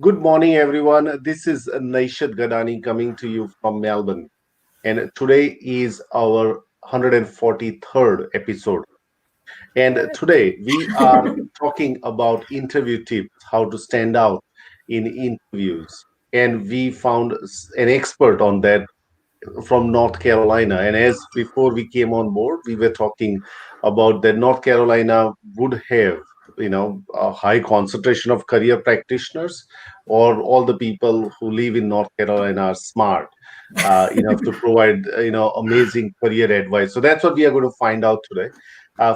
Good morning, everyone. This is Naishad Gadani coming to you from Melbourne. And today is our 143rd episode. And today we are talking about interview tips, how to stand out in interviews. And we found an expert on that from North Carolina. And as before we came on board, we were talking about that North Carolina would have, a high concentration of career practitioners, or all the people who live in North Carolina are smart enough to provide, amazing career advice. So that's what we are going to find out today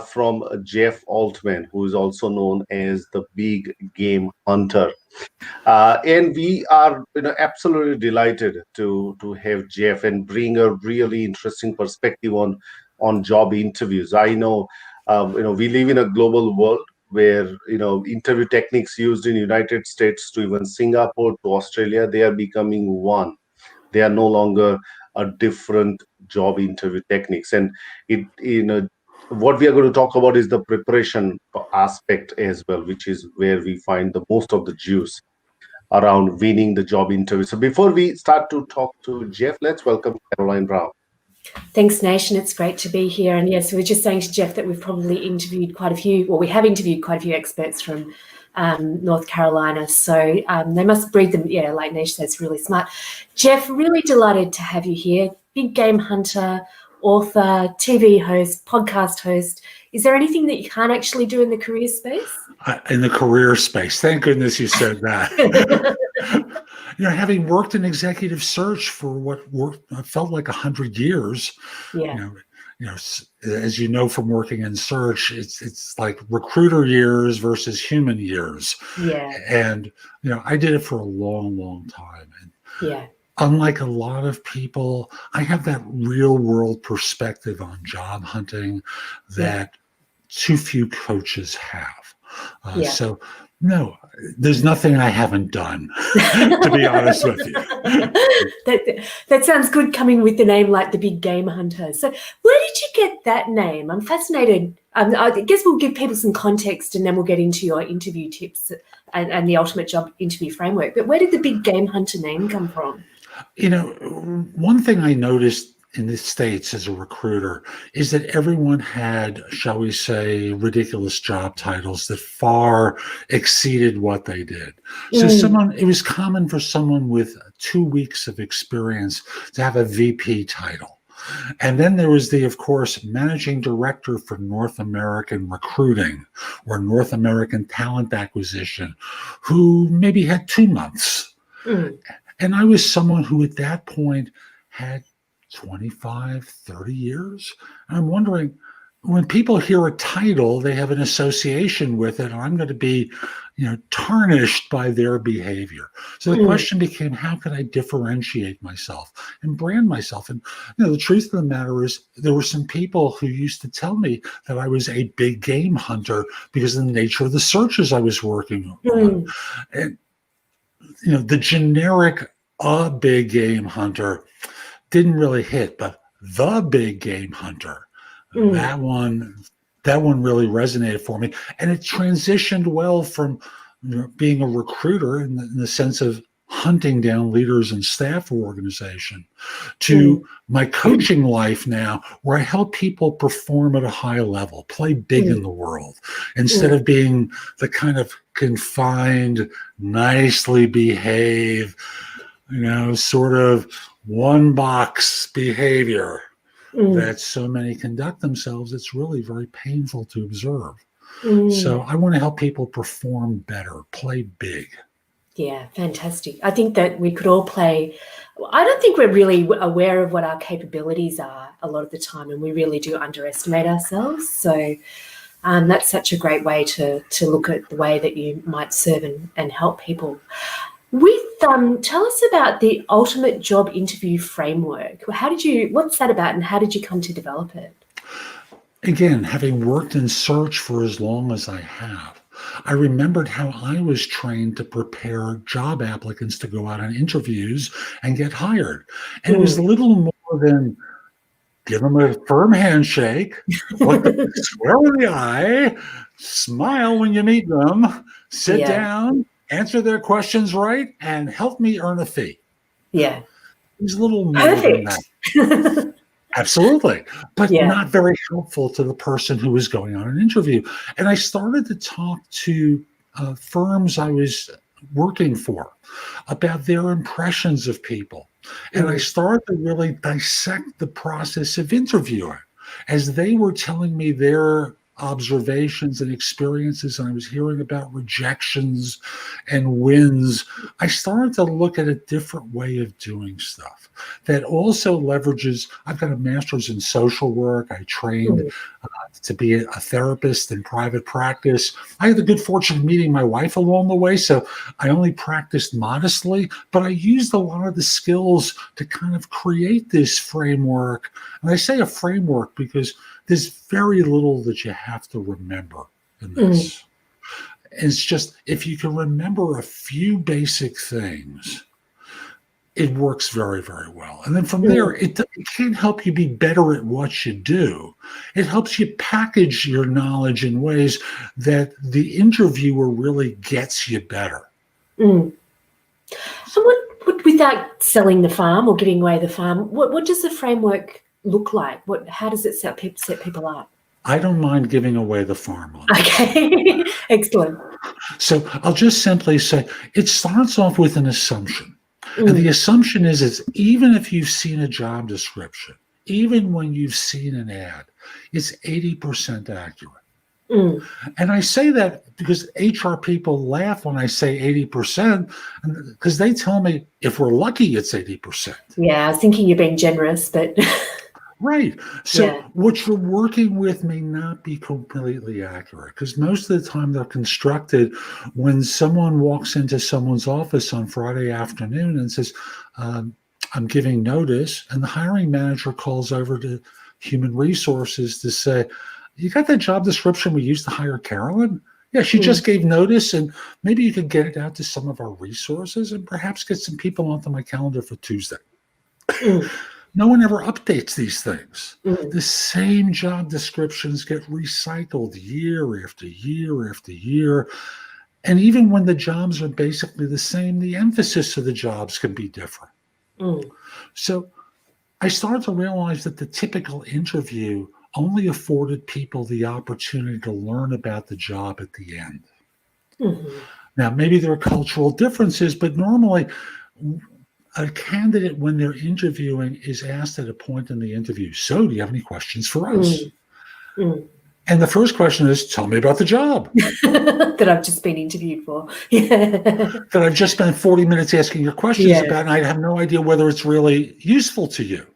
from Jeff Altman, who is also known as the Big Game Hunter. And we are absolutely delighted to have Jeff and bring a really interesting perspective on job interviews. I know we live in a global world where interview techniques used in United States to even Singapore to Australia, they are becoming one. They are no longer a different job interview techniques. And it what we are going to talk about is the preparation aspect as well, which is where we find the most of the juice around winning the job interview. So before we start to talk to Jeff, let's welcome Caroline Brown. Thanks, Nation. It's great to be here. And yes, we were just saying to Jeff that we've probably interviewed quite a few, well, we have interviewed quite a few experts from North Carolina. So they must breed them, like Nish says, really smart. Jeff, really delighted to have you here. Big game hunter, author, TV host, podcast host. Is there anything that you can't actually do in the career space? In the career space. Thank goodness you said that. Having worked in executive search for what felt like 100 years, as you know from working in search, it's like recruiter years versus human years. Yeah. And I did it for a long, long time. And unlike a lot of people, I have that real world perspective on job hunting that too few coaches have. So, no, there's nothing I haven't done, to be honest with you. That sounds good, coming with the name like the Big Game Hunter. So where did you get that name? I'm fascinated. I guess we'll give people some context and then we'll get into your interview tips and the ultimate job interview framework. But where did the Big Game Hunter name come from? One thing I noticed in the States as a recruiter is that everyone had, shall we say, ridiculous job titles that far exceeded what they did. So it was common for someone with 2 weeks of experience to have a VP title. And then there was of course, managing director for North American recruiting or North American talent acquisition, who maybe had 2 months. And I was someone who at that point had 25, 30 years. And I'm wondering, when people hear a title, they have an association with it, and I'm going to be, tarnished by their behavior. So the question became, how can I differentiate myself and brand myself? And the truth of the matter is, there were some people who used to tell me that I was a big game hunter because of the nature of the searches I was working on. And the generic a big game hunter didn't really hit, but the Big Game Hunter, that one really resonated for me. And it transitioned well from being a recruiter in the sense of hunting down leaders and staff of organization to my coaching life now, where I help people perform at a high level, play big in the world, instead of being the kind of confined, nicely behaved, sort of one box behavior that so many conduct themselves. It's really very painful to observe. So I want to help people perform better, play big. Yeah, fantastic. I think that we could all play. I don't think we're really aware of what our capabilities are a lot of the time, and we really do underestimate ourselves. So that's such a great way to look at the way that you might serve and help people. Tell us about the ultimate job interview framework. What's that about, and how did you come to develop it? Again, having worked in search for as long as I have, I remembered how I was trained to prepare job applicants to go out on interviews and get hired. And it was little more than give them a firm handshake, swear in the eye, smile when you meet them, sit down, answer their questions right, and help me earn a fee. Yeah. There's a little more than that. Perfect. Absolutely, but Yeah. not very helpful to the person who was going on an interview. And I started to talk to firms I was working for about their impressions of people. And I started to really dissect the process of interviewing as they were telling me their observations and experiences, and I was hearing about rejections and wins. I started to look at a different way of doing stuff that also leverages. I've got a master's in social work. I trained to be a therapist in private practice. I had the good fortune of meeting my wife along the way, so I only practiced modestly, but I used a lot of the skills to kind of create this framework. And I say a framework because there's very little that you have to remember in this. It's just, if you can remember a few basic things, it works very, very well. And then from there, it can't help you be better at what you do. It helps you package your knowledge in ways that the interviewer really gets you better. So what, without selling the farm or giving away the farm, what does the framework look like? How does it set people up? I don't mind giving away the farm on this. Okay, excellent. So I'll just simply say it starts off with an assumption. And the assumption is even if you've seen a job description, even when you've seen an ad, it's 80% accurate. And I say that because HR people laugh when I say 80%, because they tell me if we're lucky, it's 80%. Yeah, I was thinking you're being generous, but... Right. So what you're working with may not be completely accurate, because most of the time they're constructed when someone walks into someone's office on Friday afternoon and says, I'm giving notice, and the hiring manager calls over to human resources to say, you got that job description we used to hire Carolyn? Yeah, she just gave notice, and maybe you could get it out to some of our resources and perhaps get some people onto my calendar for Tuesday. No one ever updates these things. The same job descriptions get recycled year after year after year. And even when the jobs are basically the same, the emphasis of the jobs can be different. So I started to realize that the typical interview only afforded people the opportunity to learn about the job at the end. Now, maybe there are cultural differences, but normally a candidate, when they're interviewing, is asked at a point in the interview, so do you have any questions for us? And the first question is, tell me about the job. That I've just been interviewed for. That I've just spent 40 minutes asking your questions about, and I have no idea whether it's really useful to you.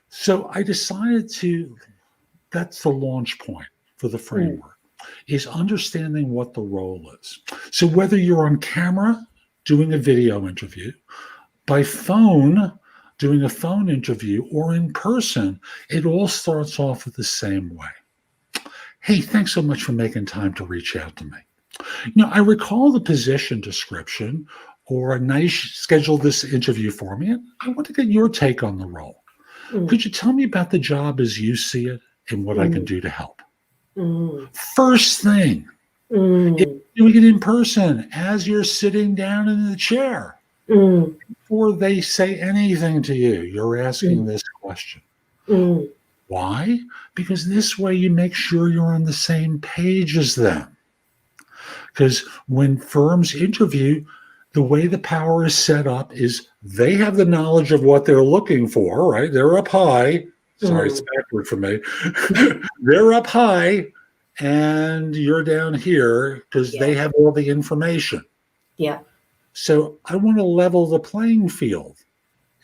So I decided that's the launch point for the framework, is understanding what the role is. So whether you're on camera doing a video interview, by phone doing a phone interview, or in person, it all starts off with the same way. Hey, thanks so much for making time to reach out to me. I recall the position description, or a nice schedule this interview for me, and I want to get your take on the role. Could you tell me about the job as you see it and what I can do to help? First thing, if you're doing it in person, as you're sitting down in the chair, before they say anything to you, you're asking this question. Why? Because this way you make sure you're on the same page as them. Because when firms interview, the way the power is set up is they have the knowledge of what they're looking for, right? They're up high. Sorry, it's backward for me. They're up high, and you're down here because they have all the information. So I want to level the playing field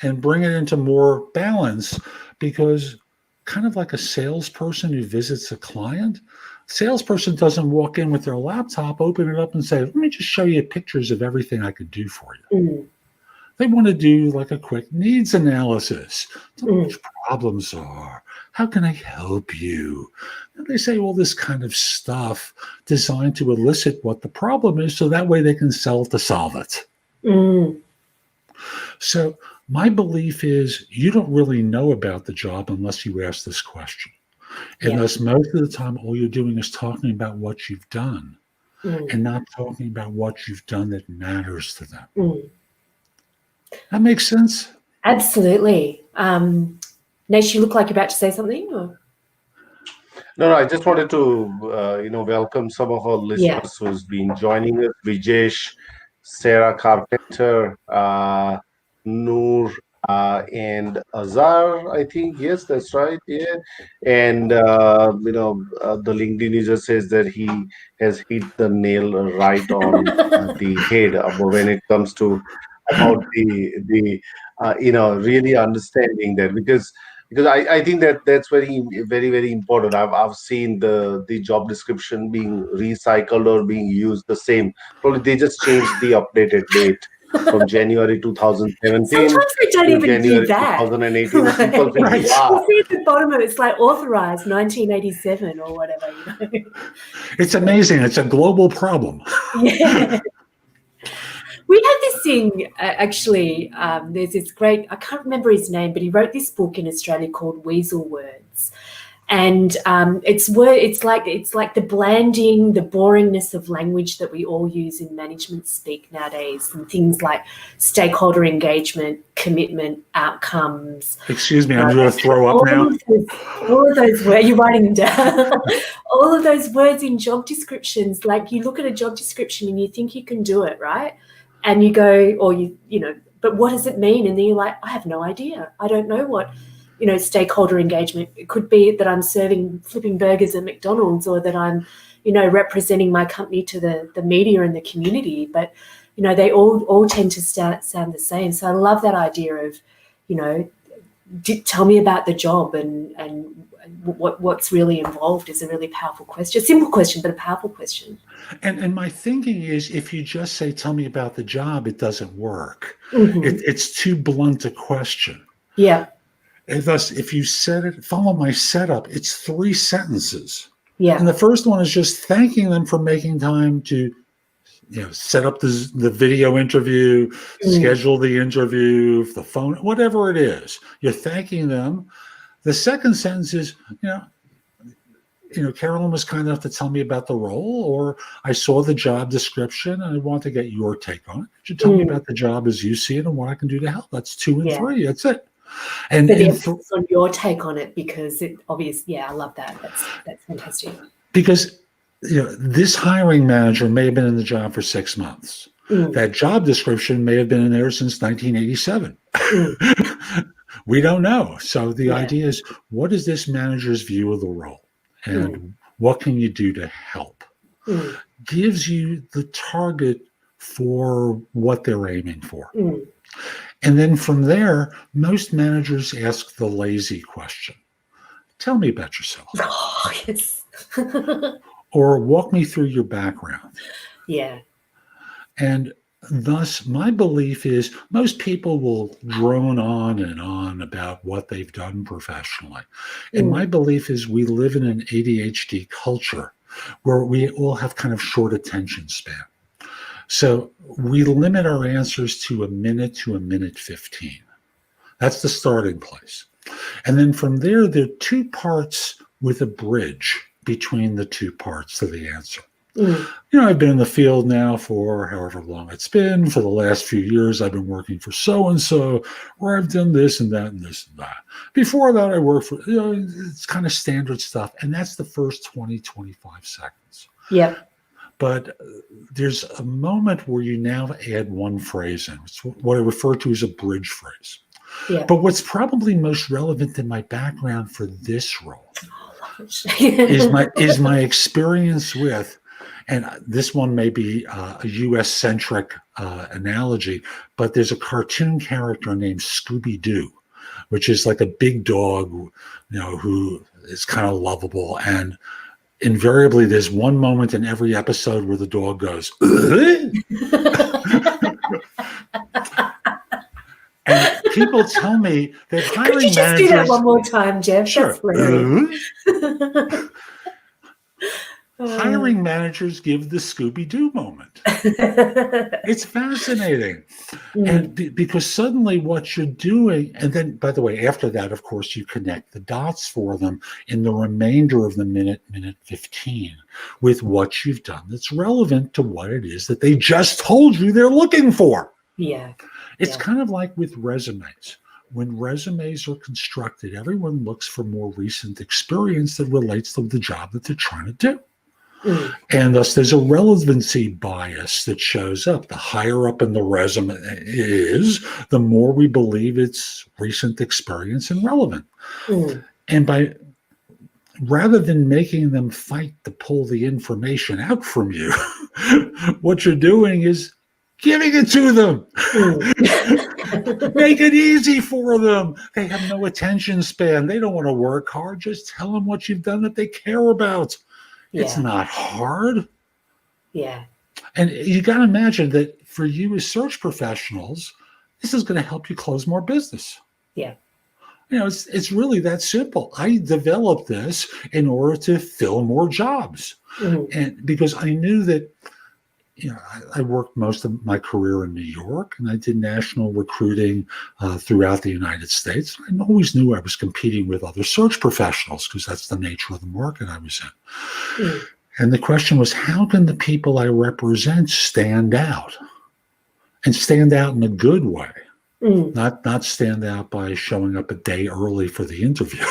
and bring it into more balance, because kind of like a salesperson who visits a client, salesperson doesn't walk in with their laptop, open it up and say, let me just show you pictures of everything I could do for you. They want to do like a quick needs analysis. Tell me which problems are. How can I help you? And they say all this kind of stuff designed to elicit what the problem is, so that way they can sell to solve it. So my belief is you don't really know about the job unless you ask this question. And thus most of the time, all you're doing is talking about what you've done. and not talking about what you've done that matters to them. Mm. That makes sense? Absolutely. Nash, you look like you're about to say something? Or? No, I just wanted to, welcome some of our Yeah. listeners who's been joining us. Vijesh, Sarah Carpenter, Noor, and Azar, I think. Yes, that's right. Yeah. And, the LinkedIn user says that he has hit the nail right on the head when it comes to about really understanding that because I think that's very important. I've seen the job description being recycled or being used the same. Probably they just changed the updated date from January 2017 Sometimes they don't to even do January that. 2018. People think, Right. wow. You see at the bottom of it, it's like authorized 1987 or whatever, It's amazing. It's a global problem. Yeah. We had this thing, actually, there's this great, I can't remember his name, but he wrote this book in Australia called Weasel Words. And it's like the blanding, the boringness of language that we all use in management speak nowadays, and things like stakeholder engagement, commitment, outcomes. Excuse me, I'm going to throw up now. All of those words, you're writing them down. All of those words in job descriptions, like you look at a job description and you think you can do it, right? And you go, or but what does it mean? And then you're like, I have no idea. I don't know what. Stakeholder engagement. It could be that I'm flipping burgers at McDonald's, or that I'm, representing my company to the media and the community. But, they all tend to sound the same. So I love that idea of, tell me about the job and what's really involved is a really powerful question. A simple question, but a powerful question. And my thinking is, if you just say, tell me about the job, it doesn't work. Mm-hmm. It's too blunt a question. Yeah. And thus, if you follow my setup, it's 3 sentences. Yeah. And the first one is just thanking them for making time to, set up the video interview, schedule the interview, the phone, whatever it is. You're thanking them. The second sentence is, Carolyn was kind enough to tell me about the role, or I saw the job description and I want to get your take on it. Could you tell me about the job as you see it and what I can do to help? That's 2 and 3. That's it. And on your take on it, because it obviously, I love that. That's fantastic. Because this hiring manager may have been in the job for 6 months. That job description may have been in there since 1987. We don't know. So the idea is, what is this manager's view of the role, and what can you do to help? Gives you the target for what they're aiming for. And then from there, most managers ask the lazy question. Tell me about yourself. Oh, yes. Or walk me through your background. Yeah. And thus, my belief is most people will drone on and on about what they've done professionally. And my belief is we live in an ADHD culture where we all have kind of short attention span. So we limit our answers to a minute to a minute 15. That's the starting place. And then from there, there are 2 parts with a bridge between the 2 parts of the answer. I've been in the field now for however long it's been. For the last few years, I've been working for so-and-so, where I've done this and that and this and that. Before that, I worked for, it's kind of standard stuff. And that's the first 20, 25 seconds. Yeah. But there's a moment where you now add 1 phrase in. It's what I refer to as a bridge phrase. Yeah. But what's probably most relevant in my background for this role is my experience with, and this one may be a US-centric analogy, but there's a cartoon character named Scooby-Doo, which is like a big dog, who is kind of lovable. And invariably, there's one moment in every episode where the dog goes, and people tell me that hiring Could you just managers do that one more time, Jeff? Sure. That's brilliant. hiring managers give the Scooby-Doo moment. It's fascinating. And because suddenly what you're doing, and then, by the way, after that, of course, you connect the dots for them in the remainder of the minute 15 with what you've done that's relevant to what it is that they just told you they're looking for. Yeah. It's kind of like with resumes. When resumes are constructed, everyone looks for more recent experience that relates to the job that they're trying to do. And thus, there's a relevancy bias that shows up. The higher up in the resume is, the more we believe it's recent experience and relevant. And rather than making them fight to pull the information out from you, what you're doing is giving it to them. Make it easy for them. They have no attention span. They don't want to work hard. Just tell them what you've done that they care about. It's not hard. Yeah. And you got to imagine that for you as search professionals, this is going to help you close more business. Yeah. It's really that simple. I developed this in order to fill more jobs. And because I knew that, I worked most of my career in New York, and I did national recruiting throughout the United States. I always knew I was competing with other search professionals because that's the nature of the market I was in. And the question was, how can the people I represent stand out? And stand out in a good way. Not stand out by showing up a day early for the interview,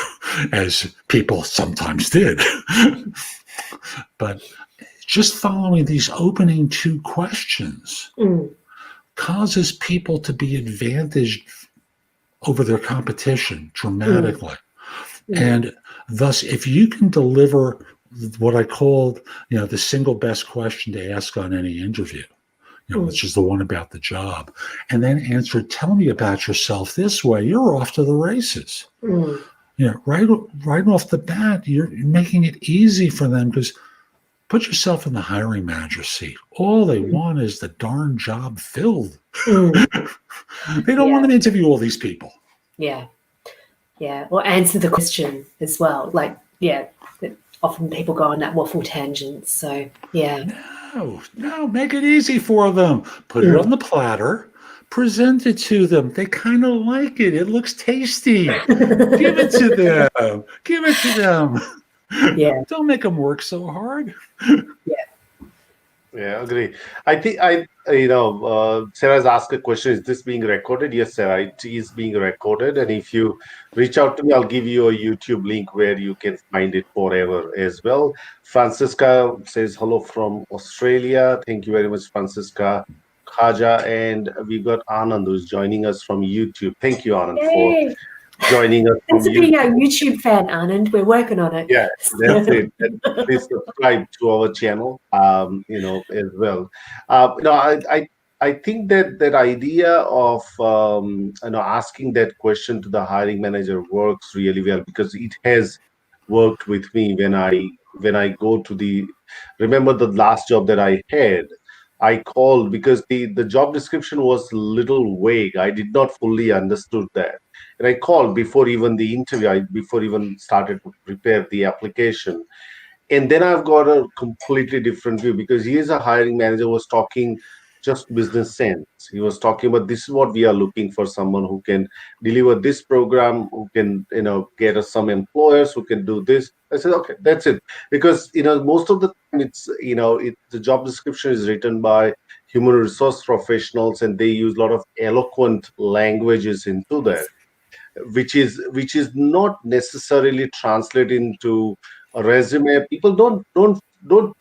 as people sometimes did. But just following these opening 2 questions causes people to be advantaged over their competition dramatically. And thus, if you can deliver what I called, the single best question to ask on any interview, which is the one about the job, and then answer, tell me about yourself this way, you're off to the races. Right off the bat, you're making it easy for them, because put yourself in the hiring manager's seat. All they want is the darn job filled. They don't want to interview all these people. Yeah. Or answer the question as well. Often people go on that waffle tangent. So, No, make it easy for them. Put it on the platter. Present it to them. They kind of like it. It looks tasty. Give it to them. Yeah. Don't make them work so hard. Yeah, agree. I think Sarah's asked a question. Is this being recorded? Yes, Sarah, it is being recorded. And if you reach out to me, I'll give you a YouTube link where you can find it forever as well. Francisca says hello from Australia. Thank you very much, Francisca. Khaja, and we've got Anand who's joining us from YouTube. Thank you, Anand, for joining us. Thanks for being our YouTube fan, Anand. We're working on it. Yeah, that's it. And please subscribe to our channel, as well. I think that idea of asking that question to the hiring manager works really well, because it has worked with me when I go to remember the last job that I had. I called because the job description was a little vague. I did not fully understood that. And I called before even the interview, before even started to prepare the application. And then I've got a completely different view, because he is a hiring manager, was talking just business sense. He was talking about, this is what we are looking for, someone who can deliver this program, who can, get us some employers who can do this. I said, okay, that's it. Because, most of the time it's, the job description is written by human resource professionals, and they use a lot of eloquent languages into that, which is not necessarily translated into a resume. People don't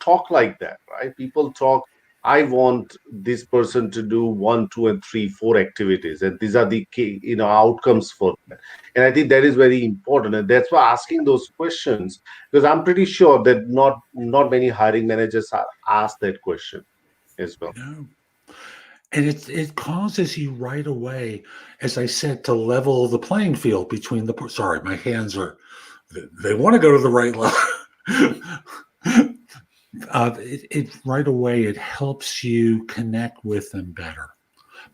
talk like that, right? People talk, I want this person to do 1, 2, and 3, 4 activities, and these are the key, outcomes for that. And I think that is very important, and that's why asking those questions, because I'm pretty sure that not many hiring managers are asked that question as well. No. And it causes you right away, as I said, to level the playing field between sorry, my hands they want to go to the right level. It right away, it helps you connect with them better,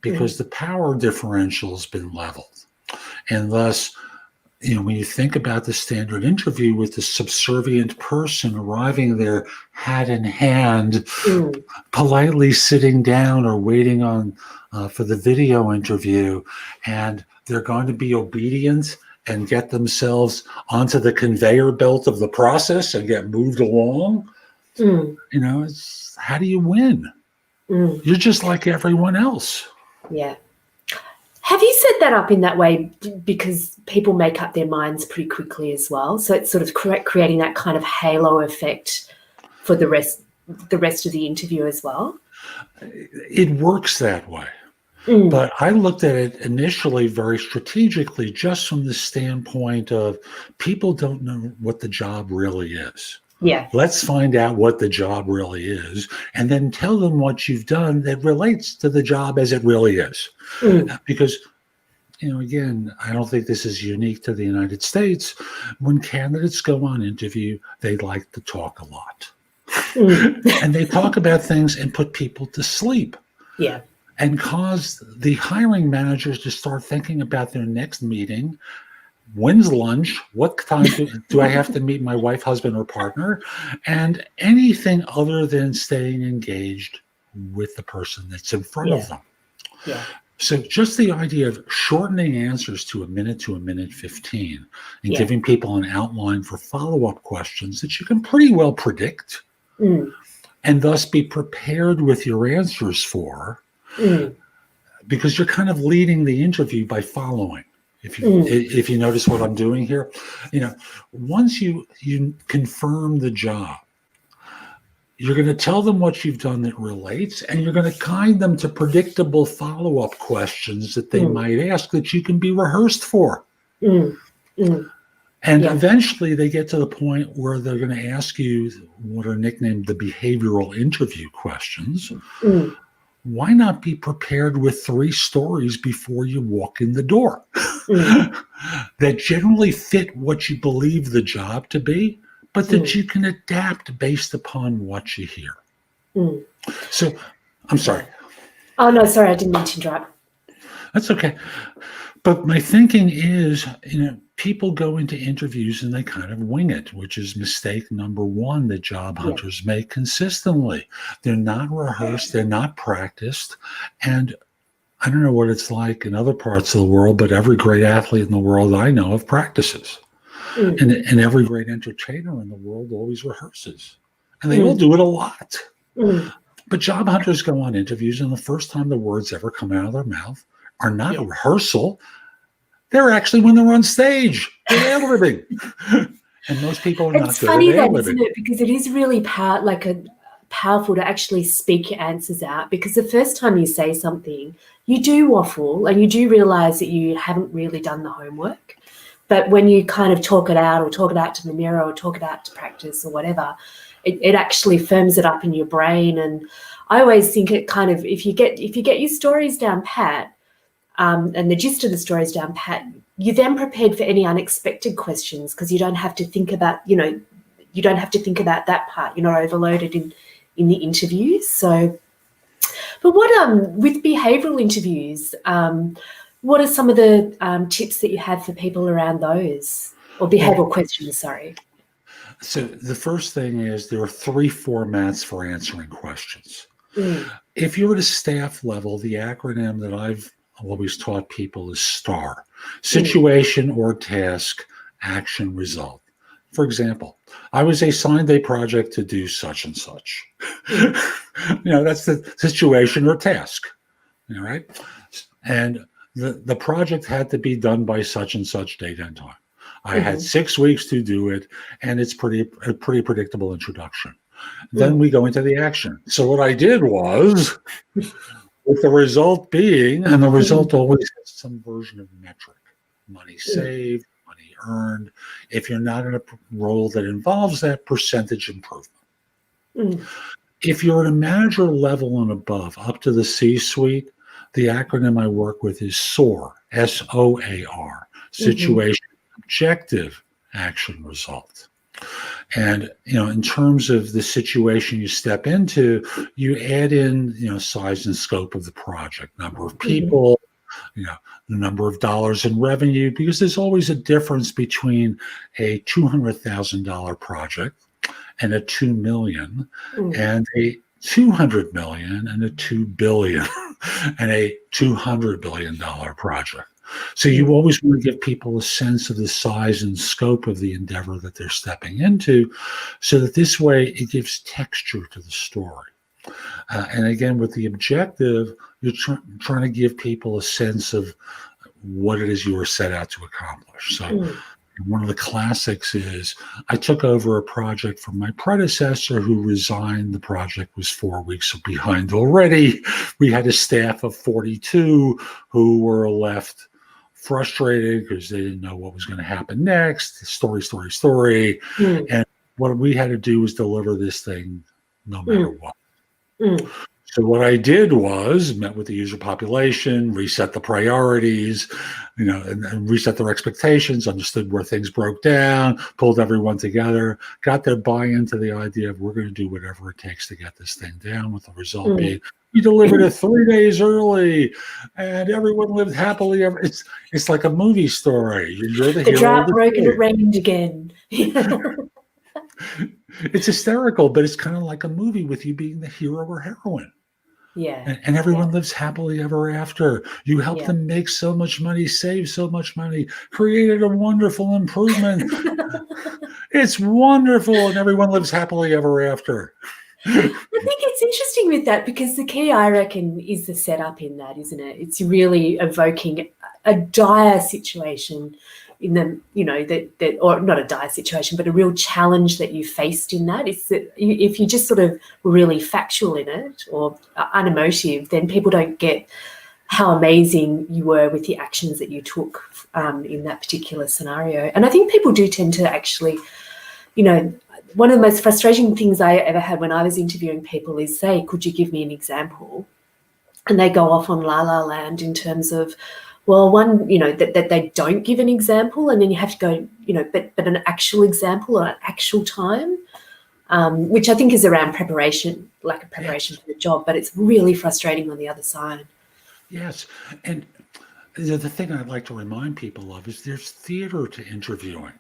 because the power differential has been leveled. And thus, when you think about the standard interview with the subservient person arriving there, hat in hand, politely sitting down or waiting on for the video interview, and they're going to be obedient and get themselves onto the conveyor belt of the process and get moved along. It's how do you win? You're just like everyone else. Yeah. Have you set that up in that way because people make up their minds pretty quickly as well? So it's sort of creating that kind of halo effect for the rest of the interview as well? It works that way. But I looked at it initially very strategically, just from the standpoint of people don't know what the job really is. Yeah. Let's find out what the job really is, and then tell them what you've done that relates to the job as it really is. Because, again, I don't think this is unique to the United States. When candidates go on interview, they like to talk a lot. And they talk about things and put people to sleep. Yeah. And cause the hiring managers to start thinking about their next meeting. When's lunch? What time do I have to meet my wife, husband, or partner? And anything other than staying engaged with the person that's in front of them. Yeah. So just the idea of shortening answers to a minute 15 and giving people an outline for follow-up questions that you can pretty well predict and thus be prepared with your answers for, because you're kind of leading the interview by following. If you notice what I'm doing here, once you confirm the job, you're going to tell them what you've done that relates, and you're going to guide them to predictable follow-up questions that they might ask that you can be rehearsed for. And eventually they get to the point where they're going to ask you what are nicknamed the behavioral interview questions. Why not be prepared with 3 stories before you walk in the door that generally fit what you believe the job to be, but that you can adapt based upon what you hear? So, I'm sorry. Oh, no, sorry, I didn't mean to interrupt. That's okay. But my thinking is, people go into interviews and they kind of wing it, which is mistake number 1 that job hunters make consistently. They're not rehearsed, they're not practiced. And I don't know what it's like in other parts of the world, but every great athlete in the world I know of practices. And every great entertainer in the world always rehearses. And they all do it a lot. But job hunters go on interviews, and the first time the words ever come out of their mouth are not a rehearsal. They're actually when they're on stage. They're ad-libbing. And most people are not good at ad-libbing. It's funny then, isn't it? Because it is really powerful to actually speak your answers out, because the first time you say something, you do waffle and you do realize that you haven't really done the homework. But when you kind of talk it out, or talk it out to the mirror, or talk it out to practice or whatever, it actually firms it up in your brain. And I always think it kind of, if you get your stories down pat, and the gist of the stories down pat, you're then prepared for any unexpected questions, because you don't have to think about, you don't have to think about that part. You're not overloaded in the interviews. So, but what with behavioural interviews, what are some of the tips that you have for people around those, or behavioural questions? Sorry. So the first thing is there are 3 formats for answering questions. If you're at a staff level, the acronym that I've always taught people is STAR: situation or task, action, result. For example, I was assigned a project to do such and such. That's the situation or task, right? And the project had to be done by such and such date and time. I had 6 weeks to do it, and it's a pretty predictable introduction. Then we go into the action. So what I did was, with the result being, and the result always has some version of metric: money saved, money earned. If you're not in a role that involves that, percentage improvement. If you're at a manager level and above, up to the C-suite, the acronym I work with is SOAR, SOAR, situation, objective, action, result. And, in terms of the situation you step into, you add in, size and scope of the project, number of people, the number of dollars in revenue, because there's always a difference between a $200,000 project and a 2 million and a 200 million and a 2 billion and a $200 billion project. So you always want to give people a sense of the size and scope of the endeavor that they're stepping into, so that this way it gives texture to the story. And again, with the objective, you're trying to give people a sense of what it is you were set out to accomplish. So one of the classics is, I took over a project from my predecessor who resigned. The project was 4 weeks behind already. We had a staff of 42 who were left frustrated because they didn't know what was going to happen next. Story. And what we had to do was deliver this thing no matter what. So what I did was met with the user population, reset the priorities, and reset their expectations, understood where things broke down, pulled everyone together, got their buy-in to the idea of we're going to do whatever it takes to get this thing down, with the result being we delivered it 3 days early and everyone lived happily ever. It's like a movie story. You're the hero. The drought broke and it rained again. It's hysterical, but it's kind of like a movie with you being the hero or heroine. Yeah. And everyone lives happily ever after. You help them make so much money, save so much money, created a wonderful improvement. It's wonderful, and everyone lives happily ever after. I think it's interesting with that, because the key, I reckon, is the setup in that, isn't it? It's really evoking a dire situation in them, that or not a dire situation, but a real challenge that you faced in that. It's that if you just sort of really factual in it or unemotive, then people don't get how amazing you were with the actions that you took in that particular scenario. And I think people do tend to actually, one of the most frustrating things I ever had when I was interviewing people is say, could you give me an example? And they go off on La La Land in terms of, well, one, that they don't give an example, and then you have to go, but an actual example or an actual time, which I think is around preparation, lack of preparation for the job, but it's really frustrating on the other side. Yes. And the thing I'd like to remind people of is there's theater to interviewing.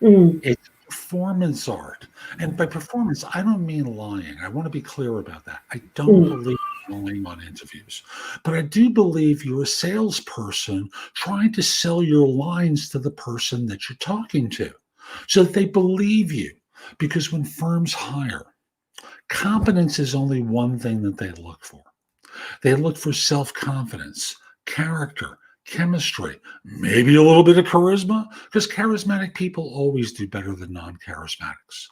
It's performance art. And by performance, I don't mean lying. I want to be clear about that. I don't believe lying on interviews. But I do believe you're a salesperson trying to sell your lines to the person that you're talking to so that they believe you. Because when firms hire, competence is only one thing that they look for. They look for self-confidence, character, chemistry, maybe a little bit of charisma, because charismatic people always do better than non-charismatics.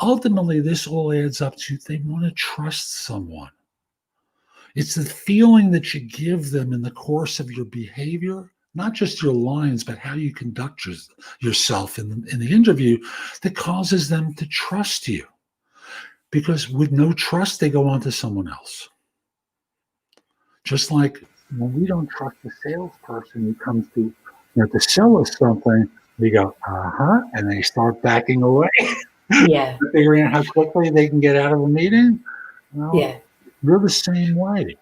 Ultimately, this all adds up to they want to trust someone. It's the feeling that you give them in the course of your behavior, not just your lines, but how you conduct yourself in the interview, that causes them to trust you. Because with no trust, they go on to someone else. Just like when we don't trust the salesperson who comes to sell us something, we go, and they start backing away. Yeah. Figuring out how quickly they can get out of a meeting. Well, we're the same way.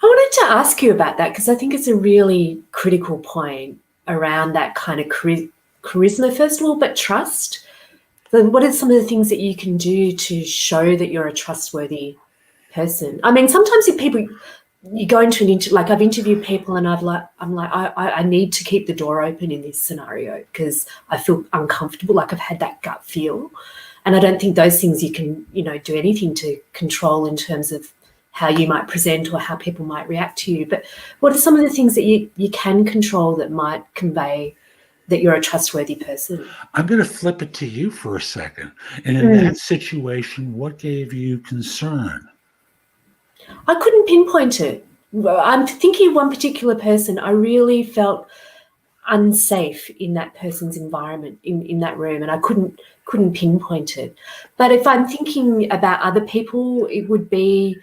I wanted to ask you about that, because I think it's a really critical point around that kind of charisma, first of all, but trust. Then what are some of the things that you can do to show that you're a trustworthy person? I mean, sometimes if people, you go into an interview, like I've interviewed people and I'm like, I need to keep the door open in this scenario because I feel uncomfortable, like I've had that gut feel. And I don't think those things you can, do anything to control in terms of how you might present or how people might react to you. But what are some of the things that you can control that might convey that you're a trustworthy person? I'm going to flip it to you for a second. And in that situation, what gave you concern? I couldn't pinpoint it. I'm thinking of one particular person. I really felt unsafe in that person's environment, in that room, and I couldn't pinpoint it. But if I'm thinking about other people, it would be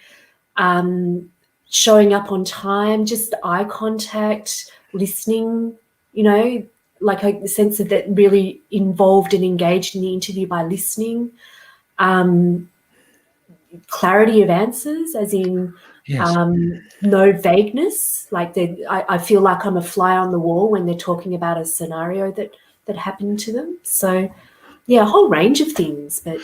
showing up on time, just eye contact, listening, like a sense of that really involved and engaged in the interview by listening. clarity of answers, as in Yes. no vagueness. Like I feel like I'm a fly on the wall when they're talking about a scenario that happened to them. So yeah, a whole range of things. But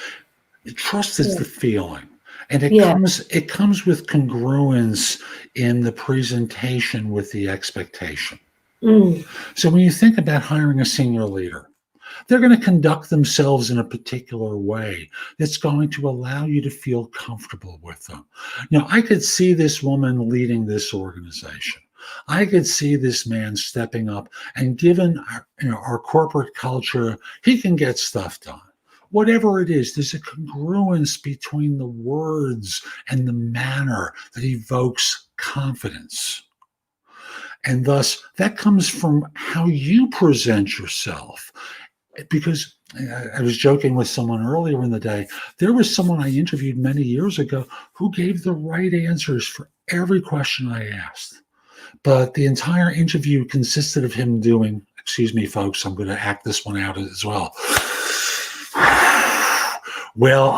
Trust is yeah, the feeling. And yeah. it comes with congruence in the presentation with the expectation. Mm, So when you think about hiring a senior leader, they're going to conduct themselves in a particular way that's going to allow you to feel comfortable with them. I could see this woman leading this organization. I could see this man stepping up, and given our corporate culture, he can get stuff done. Whatever it is, there's a congruence between the words and the manner that evokes confidence. And thus, that comes from how you present yourself. Because I was joking with someone earlier in the day. There was someone I interviewed many years ago who gave the right answers for every question I asked. But the entire interview consisted of him doing, excuse me, folks, I'm going to act this one out as well. Well,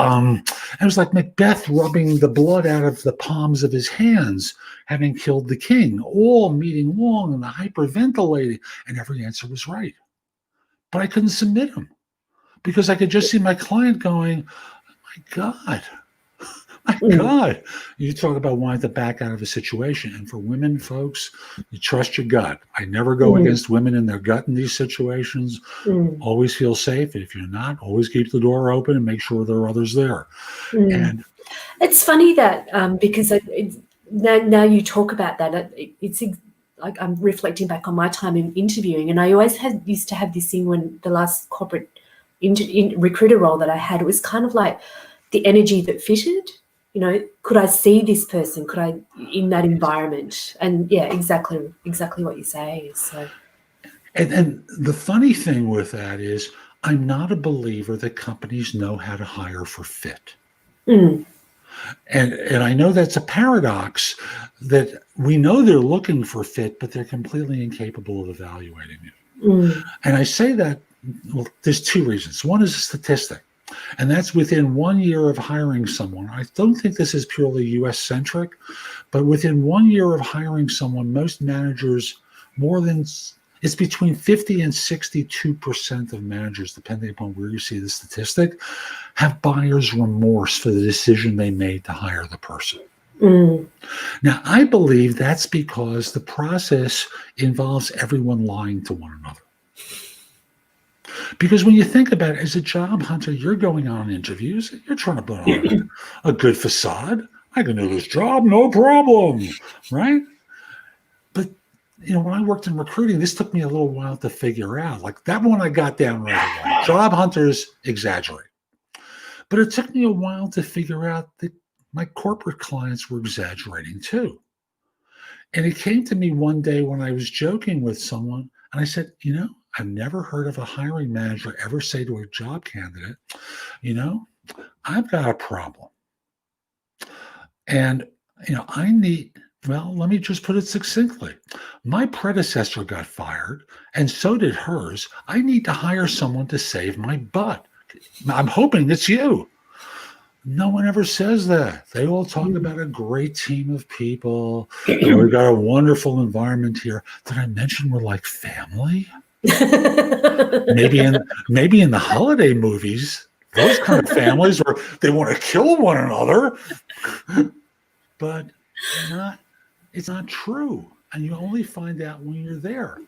it was like Macbeth rubbing the blood out of the palms of his hands, having killed the king, all meeting long and hyperventilating, and every answer was right. But I couldn't submit them because I could just see my client going, my God, you talk about wanting to back out of a situation. And for women, folks, you trust your gut. I never go against women in their gut in these situations. Always feel safe. If you're not, always keep the door open and make sure there are others there. And it's funny that because now you talk about that, it's like I'm reflecting back on my time in interviewing, and I always used to have this thing when the last corporate recruiter role that I had, it was kind of like the energy that fitted. Could I see this person? Could I in that environment? And yeah, exactly what you say. So, and the funny thing with that is, I'm not a believer that companies know how to hire for fit. And I know that's a paradox, that we know they're looking for fit, but they're completely incapable of evaluating it. And I say that, well, there's two reasons. One is a statistic, and that's within 1 year of hiring someone. I don't think this is purely US centric, but within 1 year of hiring someone, most managers, it's between 50 and 62% of managers, depending upon where you see the statistic, have buyer's remorse for the decision they made to hire the person. Now, I believe that's because the process involves everyone lying to one another. Because when you think about it, as a job hunter, you're going on interviews, you're trying to put on a good facade. I can do this job, no problem, right? But when I worked in recruiting, this took me a little while to figure out. Like that one I got down right away. Job hunters exaggerate. But it took me a while to figure out that my corporate clients were exaggerating too. And it came to me one day when I was joking with someone, and I said, I've never heard of a hiring manager ever say to a job candidate, I've got a problem. And, let me just put it succinctly. My predecessor got fired, and so did hers. I need to hire someone to save my butt. I'm hoping it's you. No one ever says that. They all talk about a great team of people. We've got a wonderful environment here. Did I mention we're like family? Maybe in the holiday movies, those kind of families where they want to kill one another. But it's not true. And you only find out when you're there.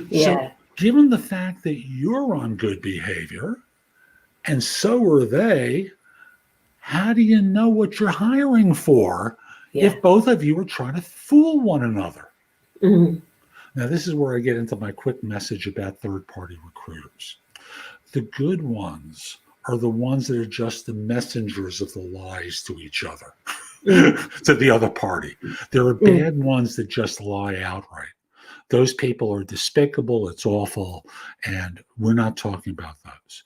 Yeah. So given the fact that you're on good behavior, and so are they, how do you know what you're hiring for if both of you are trying to fool one another? Now, this is where I get into my quick message about third-party recruiters. The good ones are the ones that are just the messengers of the lies to each other, to the other party. There are bad ones that just lie outright. Those people are despicable, it's awful, and we're not talking about those.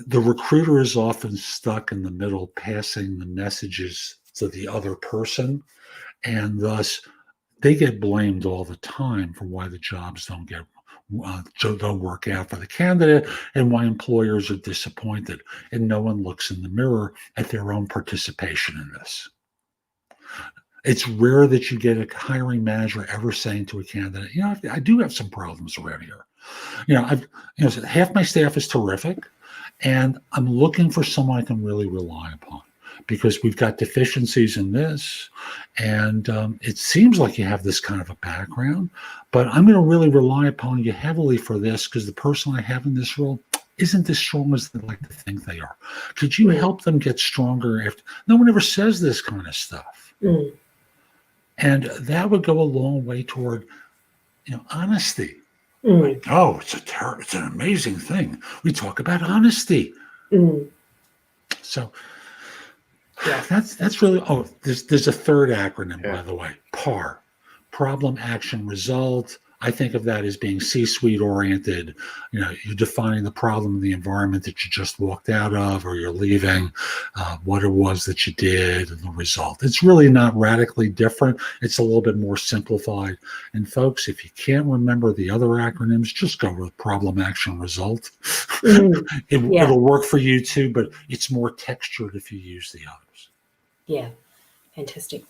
The recruiter is often stuck in the middle, passing the messages to the other person, and thus they get blamed all the time for why the jobs don't get don't work out for the candidate, and why employers are disappointed, and no one looks in the mirror at their own participation in this. It's rare that you get a hiring manager ever saying to a candidate, I do have some problems around here. Half my staff is terrific, and I'm looking for someone I can really rely upon because we've got deficiencies in this, and it seems like you have this kind of a background, but I'm going to really rely upon you heavily for this because the person I have in this role isn't as strong as they like to think they are. Could you help them get stronger? No one ever says this kind of stuff. And that would go a long way toward, honesty. Oh, it's an amazing thing. We talk about honesty. So that's really. Oh, there's a third acronym, by the way. PAR, problem, action, result. I think of that as being C-suite oriented. You're defining the problem in the environment that you just walked out of, or you're leaving, what it was that you did, and the result. It's really not radically different. It's a little bit more simplified. And folks, if you can't remember the other acronyms, just go with problem, action, result. It'll work for you too, but it's more textured if you use the others. Yeah, fantastic.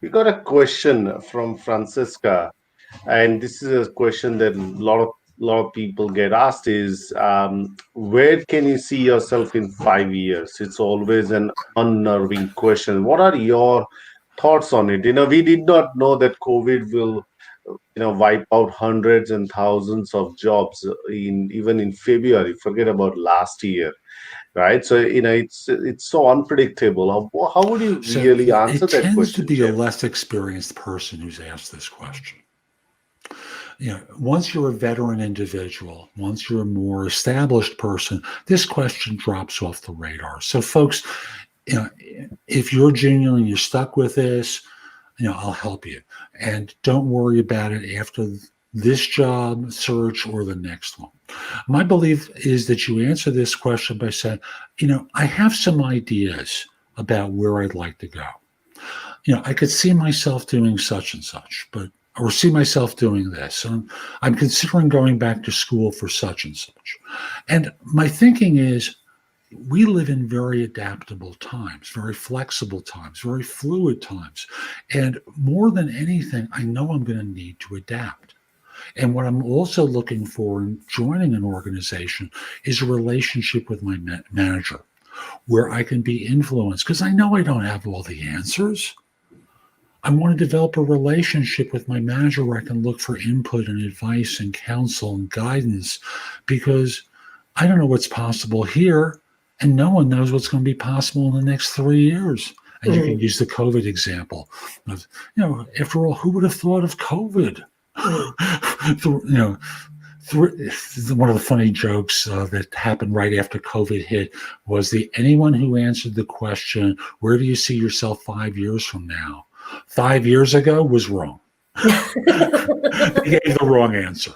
We got a question from Francisca. And this is a question that a lot of people get asked is, where can you see yourself in 5 years? It's always an unnerving question. What are your thoughts on it? We did not know that COVID will, wipe out hundreds and thousands of jobs even in February. Forget about last year, right? So, it's so unpredictable. How would you really answer that question? It tends to be a less experienced person who's asked this question. Once you're a veteran individual, once you're a more established person, this question drops off the radar. So folks, if you're junior and you're stuck with this, I'll help you. And don't worry about it after this job search or the next one. My belief is that you answer this question by saying, I have some ideas about where I'd like to go. I could see myself doing such and such, or see myself doing this. And I'm considering going back to school for such and such. And my thinking is, we live in very adaptable times, very flexible times, very fluid times. And more than anything, I know I'm going to need to adapt. And what I'm also looking for in joining an organization is a relationship with my manager where I can be influenced, because I know I don't have all the answers. I want to develop a relationship with my manager where I can look for input and advice and counsel and guidance, because I don't know what's possible here, and no one knows what's going to be possible in the next 3 years. And you can use the COVID example. After all, who would have thought of COVID? One of the funny jokes that happened right after COVID hit was anyone who answered the question, where do you see yourself 5 years from now? 5 years ago was wrong. They gave the wrong answer.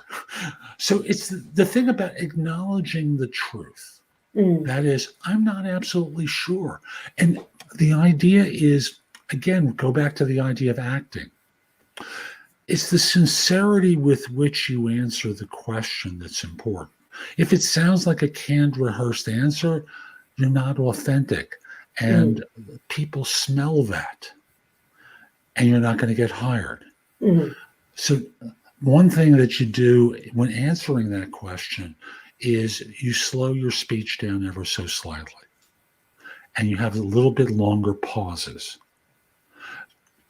So it's the thing about acknowledging the truth. That is, I'm not absolutely sure. And the idea is, again, go back to the idea of acting. It's the sincerity with which you answer the question that's important. If it sounds like a canned, rehearsed answer, you're not authentic. And people smell that. And you're not going to get hired. So one thing that you do when answering that question is you slow your speech down ever so slightly. And you have a little bit longer pauses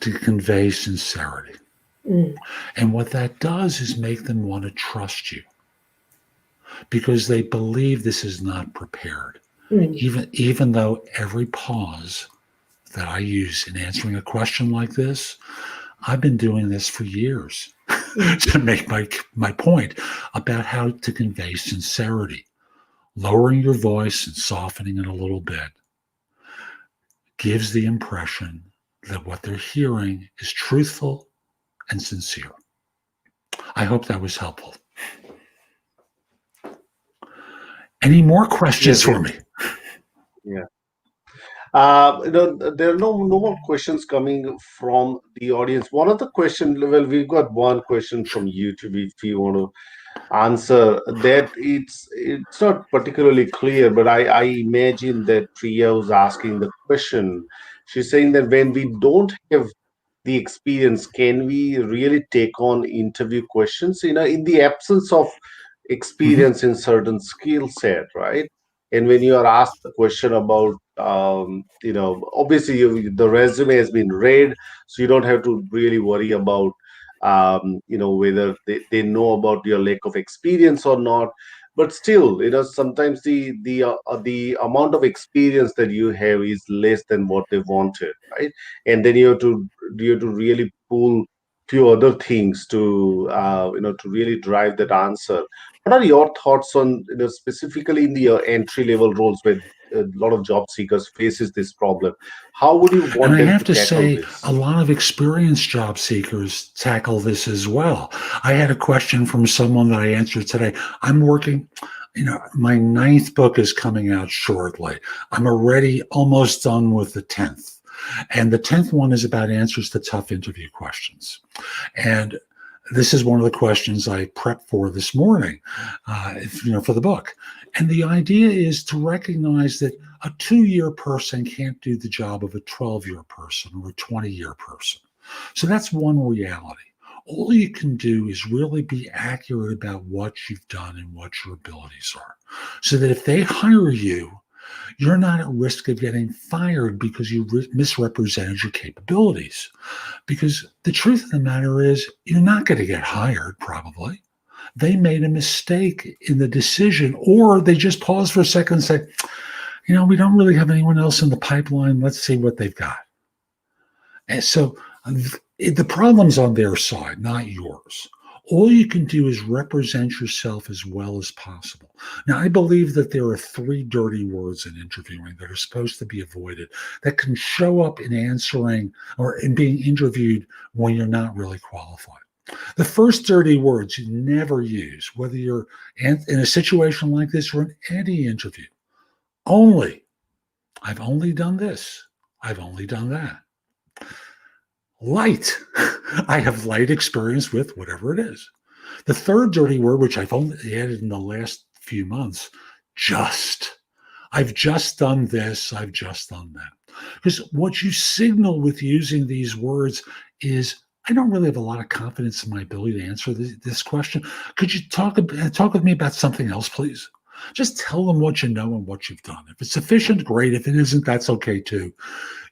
to convey sincerity. And what that does is make them want to trust you because they believe this is not prepared. Even though every pause that I use in answering a question like this, I've been doing this for years to make my point about how to convey sincerity. Lowering your voice and softening it a little bit gives the impression that what they're hearing is truthful and sincere. I hope that was helpful. Any more questions for me? Yeah. There are no more questions coming from the audience. One of the questions, well, we've got one question from YouTube. If you want to answer that, it's not particularly clear, but I imagine that Priya was asking the question. She's saying that when we don't have the experience, can we really take on interview questions? In the absence of Mhm. experience in certain skill set, right? And when you are asked the question about, obviously the resume has been read, so you don't have to really worry about, whether they know about your lack of experience or not. But still, sometimes the amount of experience that you have is less than what they wanted, right? And then you have to really pull few other things to really drive that answer. What are your thoughts on, specifically in the entry level roles where a lot of job seekers faces this problem? How would you And want I them have to to tackle say, a this? lot of experienced job seekers tackle this as well. I had a question from someone that I answered today. I'm working, my ninth book is coming out shortly. I'm already almost done with the 10th. And the 10th one is about answers to tough interview questions. And this is one of the questions I prepped for this morning, for the book. And the idea is to recognize that a 2-year person can't do the job of a 12-year person or a 20-year person. So that's one reality. All you can do is really be accurate about what you've done and what your abilities are. So that if they hire you, you're not at risk of getting fired because you misrepresented your capabilities. Because the truth of the matter is, you're not going to get hired, probably. They made a mistake in the decision, or they just paused for a second and said, we don't really have anyone else in the pipeline. Let's see what they've got. And so the problem's on their side, not yours. All you can do is represent yourself as well as possible. Now, I believe that there are 3 dirty words in interviewing that are supposed to be avoided that can show up in answering or in being interviewed when you're not really qualified. The first dirty words you never use, whether you're in a situation like this or in any interview. Only, I've only done this. I've only done that. Light. I have light experience with whatever it is. The third dirty word, which I've only added in the last few months, just. I've just done this. I've just done that. Because what you signal with using these words is, I don't really have a lot of confidence in my ability to answer this question. Could you talk with me about something else, please? Just tell them what you know and what you've done. If it's sufficient, great. If it isn't, that's okay too.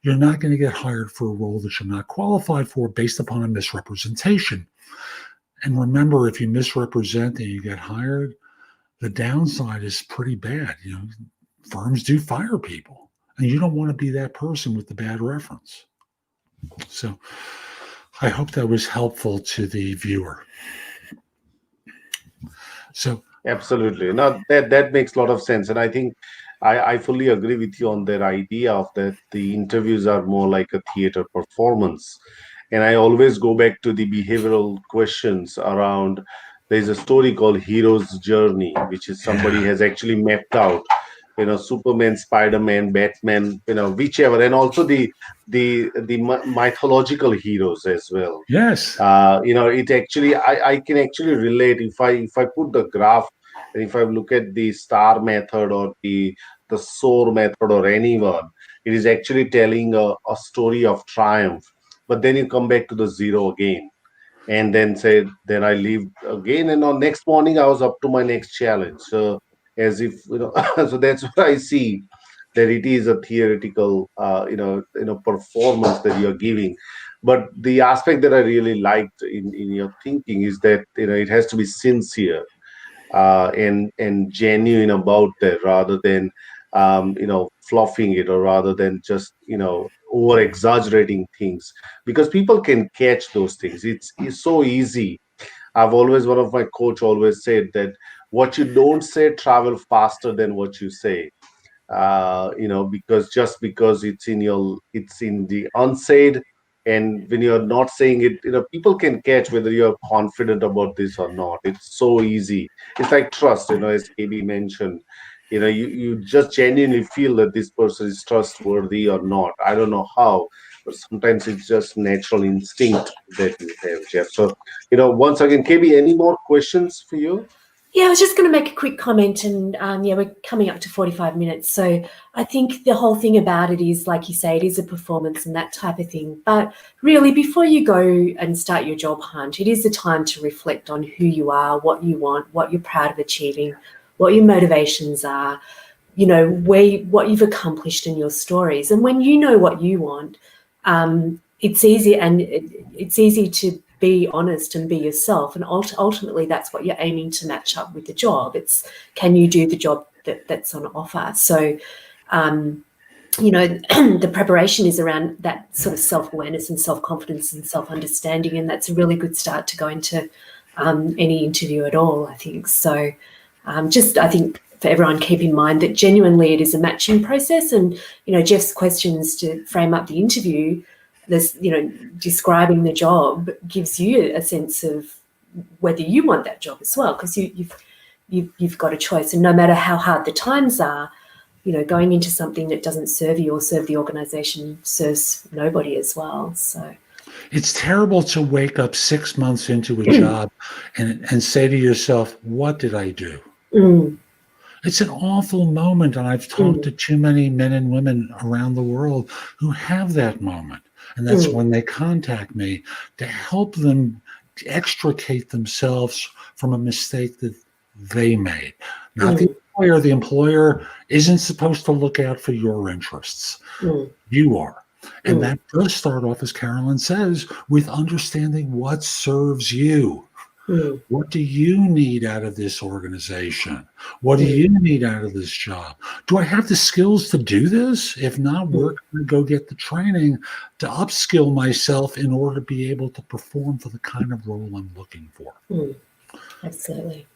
You're not going to get hired for a role that you're not qualified for based upon a misrepresentation. And remember, if you misrepresent and you get hired, the downside is pretty bad. Firms do fire people, and you don't want to be that person with the bad reference. So I hope that was helpful to the viewer. So Absolutely. Now that makes a lot of sense. And I think I fully agree with you on that idea of that the interviews are more like a theater performance. And I always go back to the behavioral questions around, there's a story called Hero's Journey, which is somebody yeah, has actually mapped out, Superman, Spider-Man, Batman, whichever, and also the mythological heroes as well. yes, It actually, I can actually relate if I put the graph, and if I look at the star method or the soar method or anyone, it is actually telling a story of triumph. But then you come back to the zero again, and then say, then I lived again, and on next morning I was up to my next challenge. So as if so that's what I see, that it is a theoretical performance that you're giving. But the aspect that I really liked in your thinking is that it has to be sincere, and genuine about that, rather than fluffing it, or rather than just over exaggerating things, because people can catch those things. It's so easy. I've always, one of my coach always said that what you don't say travel faster than what you say. Because just because it's in the unsaid, and when you're not saying it, people can catch whether you're confident about this or not. It's so easy. It's like trust, as KB mentioned. you just genuinely feel that this person is trustworthy or not. I don't know how, but sometimes it's just natural instinct that you have, Jeff. So, once again, KB, any more questions for you? Yeah, I was just going to make a quick comment, and yeah, we're coming up to 45 minutes. So I think the whole thing about it is, like you say, it is a performance and that type of thing. But really, before you go and start your job hunt, it is the time to reflect on who you are, what you want, what you're proud of achieving, what your motivations are, what you've accomplished in your stories. And when you know what you want, it's easy, and it's easy to be honest and be yourself. And ultimately, that's what you're aiming to match up with the job. It's, can you do the job that's on offer? So, the preparation is around that sort of self-awareness and self-confidence and self-understanding. And that's a really good start to go into any interview at all, I think. So I think for everyone, keep in mind that genuinely it is a matching process. And, Jeff's questions to frame up the interview, this, describing the job gives you a sense of whether you want that job as well, because you've got a choice. And no matter how hard the times are, going into something that doesn't serve you or serve the organization serves nobody as well. So it's terrible to wake up 6 months into a job and say to yourself, what did I do? It's an awful moment. And I've talked to too many men and women around the world who have that moment. And that's when they contact me to help them extricate themselves from a mistake that they made. Not the employer isn't supposed to look out for your interests. You are. And that does start off, as Carolyn says, with understanding what serves you. What do you need out of this organization? What do you need out of this job? Do I have the skills to do this? If not, we're going to go get the training to upskill myself in order to be able to perform for the kind of role I'm looking for. Absolutely.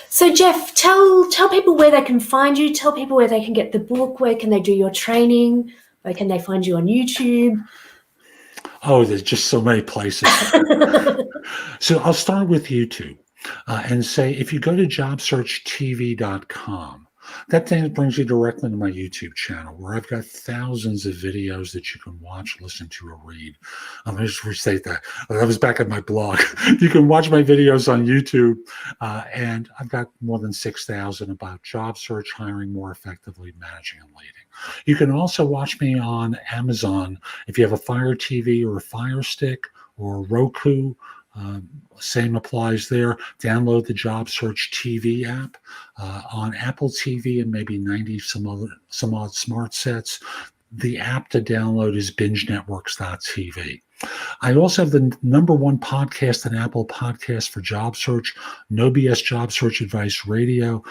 So, Jeff, tell people where they can find you. Tell people where they can get the book. Where can they do your training? Where can they find you on YouTube? Oh, there's just so many places. So I'll start with YouTube and say, if you go to JobSearchTV.com, that thing brings you directly to my YouTube channel, where I've got thousands of videos that you can watch, listen to, or read. Let me just restate that. That was back at my blog. You can watch my videos on YouTube, and I've got more than 6,000 about job search, hiring more effectively, managing, and leading. You can also watch me on Amazon if you have a Fire TV or a Fire Stick or Roku. Same applies there. Download the JobSearchTV app on Apple TV and maybe 90 some odd smart sets. The app to download is bingenetworks.tv. I also have the #1 podcast on Apple Podcasts for job search, No BS Job Search Advice Radio.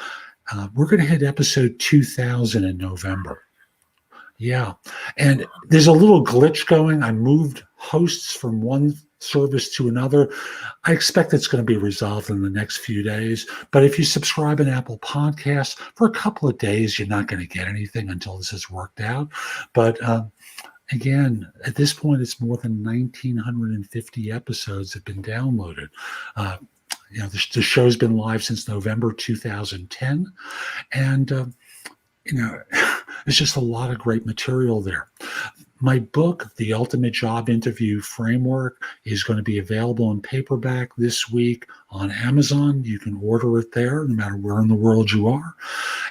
We're going to hit episode 2000 in November. Yeah. And there's a little glitch going. I moved hosts from one service to another. I expect it's going to be resolved in the next few days. But if you subscribe in Apple Podcasts for a couple of days, you're not going to get anything until this is worked out. But again, at this point, it's more than 1,950 episodes have been downloaded. The show's been live since November 2010. And, there's just a lot of great material there. My book, The Ultimate Job Interview Framework, is going to be available in paperback this week on Amazon. You can order it there, no matter where in the world you are.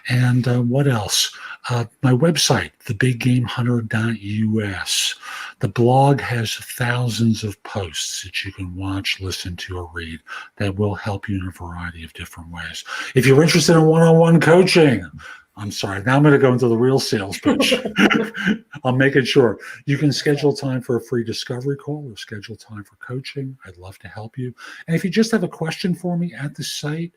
And what else? My website, thebiggamehunter.us. The blog has thousands of posts that you can watch, listen to, or read that will help you in a variety of different ways. If you're interested in one-on-one coaching, I'm sorry, now I'm going to go into the real sales pitch. I'll make it short. You can schedule time for a free discovery call or schedule time for coaching. I'd love to help you. And if you just have a question for me at the site,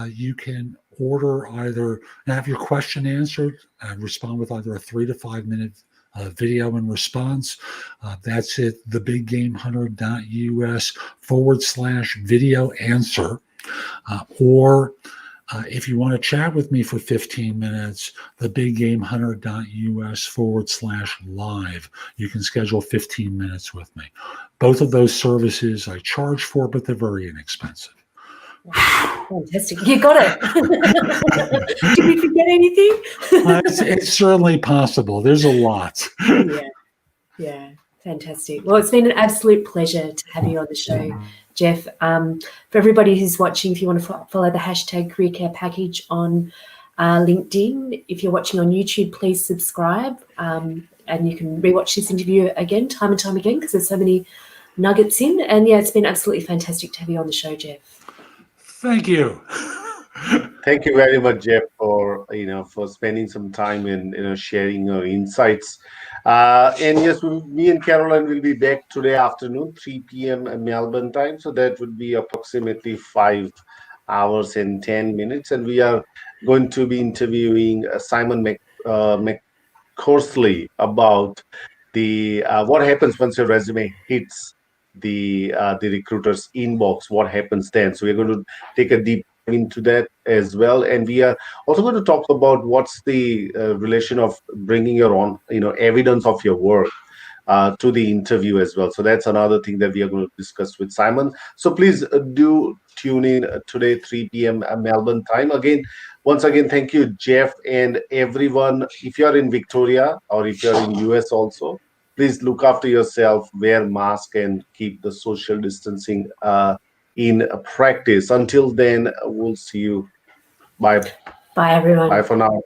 you can order either and have your question answered and respond with either a 3 to 5 minute video in response. That's it, thebiggamehunter.us/video answer. Or if you want to chat with me for 15 minutes, thebiggamehunter.us/live. You can schedule 15 minutes with me. Both of those services I charge for, but they're very inexpensive. Fantastic. You got it. Did we forget anything? It's certainly possible. There's a lot. Yeah. Fantastic. Well, it's been an absolute pleasure to have you on the show, Jeff. For everybody who's watching, if you want to follow the hashtag Career Care Package on LinkedIn, if you're watching on YouTube, please subscribe. And you can rewatch this interview again, time and time again, because there's so many nuggets in. And yeah, it's been absolutely fantastic to have you on the show, Jeff. Thank you. Thank you very much, Jeff, for spending some time and sharing your insights. And yes, me and Caroline will be back today afternoon, 3 p.m. Melbourne time. So that would be approximately 5 hours and 10 minutes. And we are going to be interviewing Simon McCorsley about the what happens once your resume hits the recruiter's inbox. What happens then? So we're going to take a deep dive into that as well, and we are also going to talk about what's the relation of bringing your own evidence of your work to the interview as well. So that's another thing that we are going to discuss with Simon. So please do tune in today, 3 p.m. Melbourne time. Once again, thank you, Jeff, and everyone. If you're in Victoria or if you're in US also, please look after yourself, wear mask, and keep the social distancing in practice. Until then, we'll see you. Bye. Bye, everyone. Bye for now.